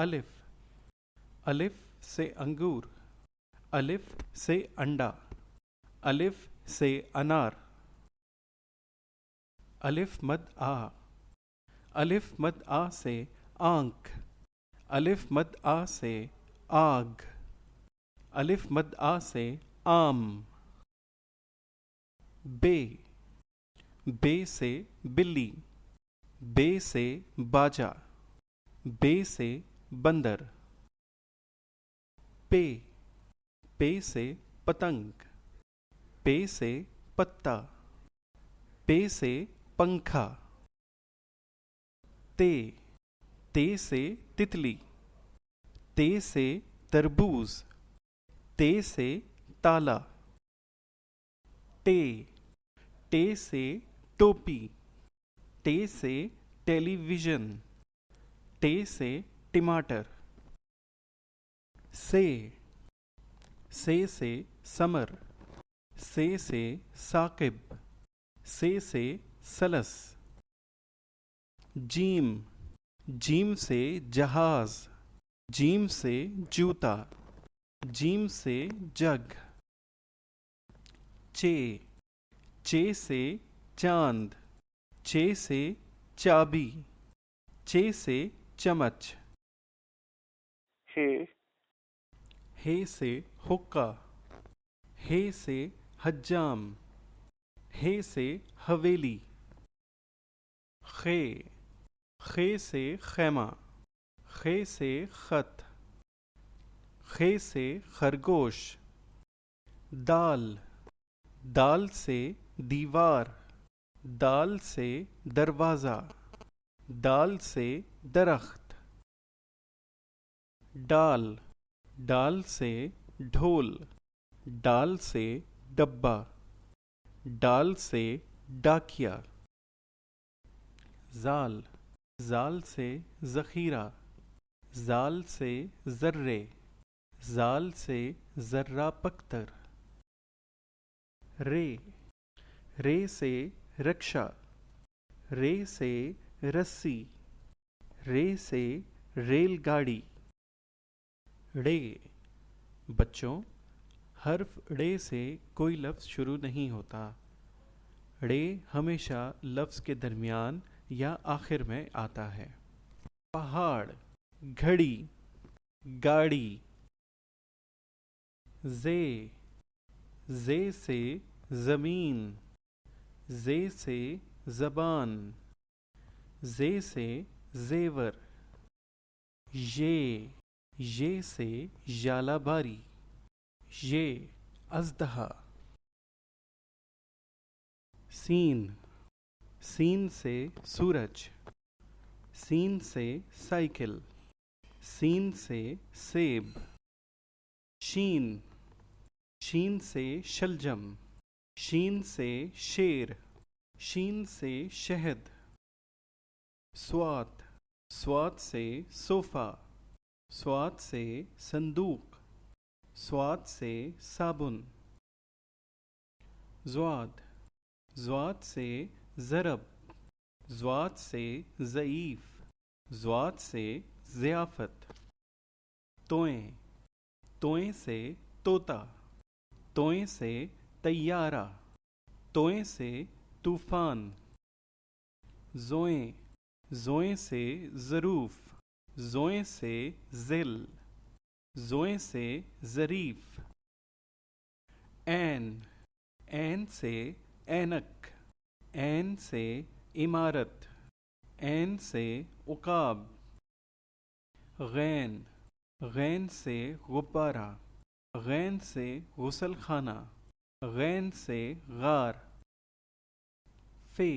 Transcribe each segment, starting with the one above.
الف، الف سے انگور، الف سے انڈا، الف سے انار، الف مد آ، الف مد آ سے آنکھ، الف مد آ سے آگ، الف مد آ سے آم، بے، بے سے بلی، بے سے باجا، بے سے بندر، پے، پے سے پتنگ، پے سے پتا، پے سے پنکھا، تے، تے سے تتلی، تے سے تربوز، تے سے تالا، ٹے، ٹے سے ٹوپی، ٹے سے ٹیلی ویژن، ٹے سے ٹماٹر، سے سمر، سے ثاقب، سے سلس، جیم، جیم سے جہاز، جیم سے جوتا، جیم سے جگ، چے، چے سے چاند، چے سے چابی، چے سے چمچ، ہے سے حقہ، ہے سے حجام، ہے سے حویلی، خے، خے سے خیمہ، خے سے خط، خے سے خرگوش، دال، دال سے دیوار، دال سے دروازہ، دال سے درخت، ڈال، ڈال سے ڈھول، ڈال سے ڈبہ، ڈال سے ڈاکیا، زال، زال سے ذخیرہ، زال سے ذرے، زال سے ذرہ پختر، رے، رے سے رکشا، رے سے رسی، رے سے ریل گاڑی، ڑے، بچوں حرف ڑے سے کوئی لفظ شروع نہیں ہوتا، ڑے ہمیشہ لفظ کے درمیان یا آخر میں آتا ہے۔ پہاڑ، گھڑی، گاڑی، زے، زے سے زمین، زے سے زبان، زے سے زیور، یہ سے ژالہ باری، یہ اژدہا، سین، سین سے سورج، سین سے سائیکل، سین سے سیب، شین، شین سے شلجم، شین سے شیر، شین سے شہد، سوات، سوات سے صوفہ، سوات سے صندوق، سوات سے صابن، زواد، زواد سے ضرب، زواد سے ضعیف، زواد سے ضیافت، توئیں، توئیں سے طوطا، توئیں سے طیارہ، توئیں سے طوفان، زوئیں، زوئیں سے ظروف، زوئیں سے ذل، زوئیں سے ظریف، عین، عین سے اینک، عین سے عمارت، عین سے عقاب، غین، غین سے غبارہ، غین سے غسل خانہ، غین سے غار، فے،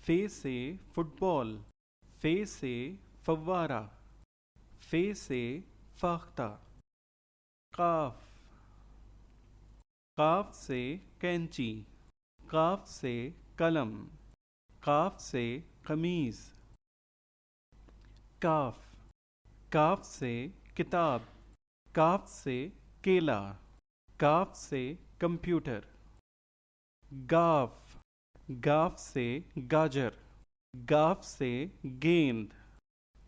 فے سے فٹ بال، فے سے فوارہ، فے سے فاختہ، قاف، قاف سے کینچی، قاف سے قلم، قاف سے قمیض، کاف، کاف سے کتاب، کاف سے کیلا، کاف سے کمپیوٹر، گاف، گاف سے گاجر، گاف سے گیند،